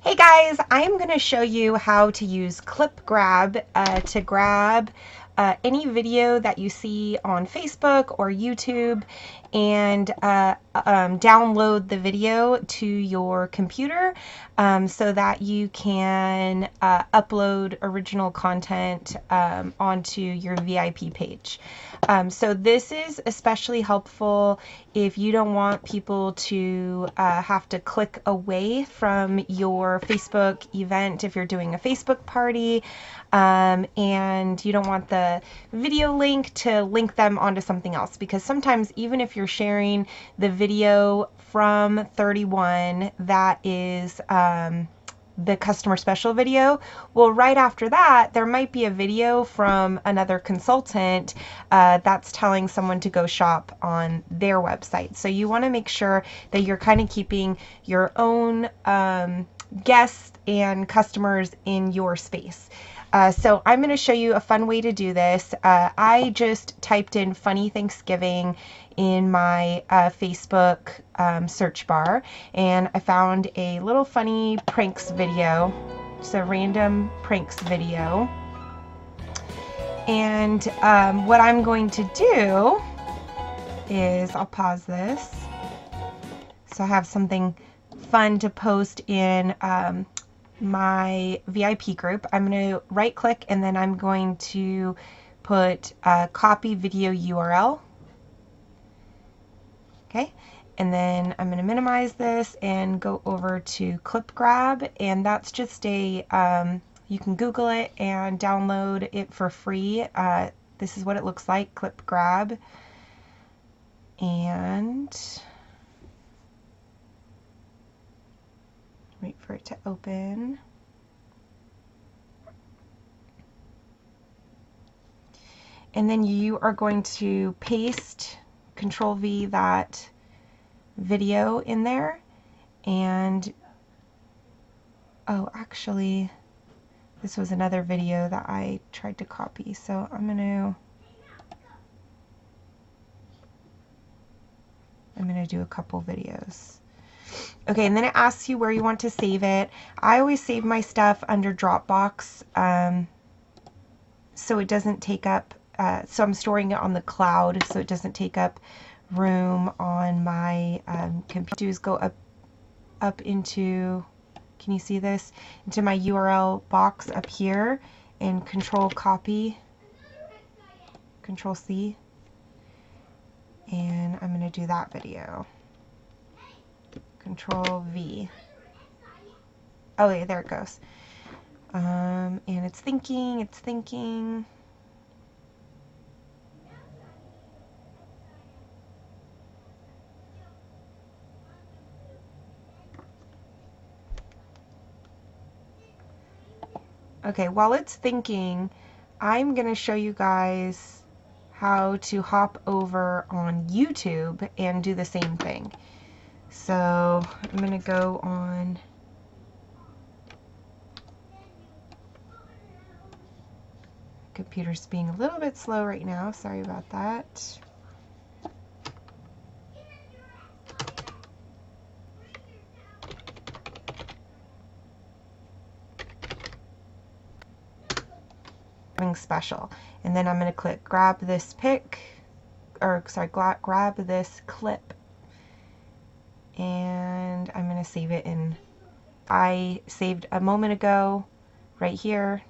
Hey guys, I'm going to show you how to use ClipGrab to grab any video that you see on Facebook or YouTube and download the video to your computer so that you can upload original content onto your VIP page. So this is especially helpful if you don't want people to have to click away from your Facebook event if you're doing a Facebook party, and you don't want the video link to link them onto something else, because sometimes even if you're sharing the video from 31 that is the customer special video, well, right after that there might be a video from another consultant that's telling someone to go shop on their website. So you want to make sure that you're kind of keeping your own guests and customers in your space. So I'm going to show you a fun way to do this. I just typed in funny Thanksgiving in my Facebook search bar, and I found a little funny pranks video. It's a random pranks video. And what I'm going to do is I'll pause this so I have something fun to post in my VIP group. I'm going to right click and then I'm going to put copy video URL. Okay, and then I'm going to minimize this and go over to ClipGrab, and that's just a you can Google it and download it for free. This is what it looks like, ClipGrab. And wait for it to open. And then you are going to paste Control V that video in there. And oh, actually this was another video that I tried to copy, so I'm gonna do a couple videos. Okay, and then it asks you where you want to save it. I always save my stuff under Dropbox, so it doesn't take up, so I'm storing it on the cloud so it doesn't take up room on my computer. Is go up into, can you see this? Into my URL box up here and Control Copy, Control C, and I'm going to do that video. Control V. Oh yeah, there it goes. And it's thinking. Okay, while it's thinking, I'm going to show you guys how to hop over on YouTube and do the same thing. So I'm going to go on computer's being a little bit slow right now, sorry about that. Special, and then I'm going to click grab this pic, or sorry, grab this clip, and I'm going to save it in. I saved a moment ago right here.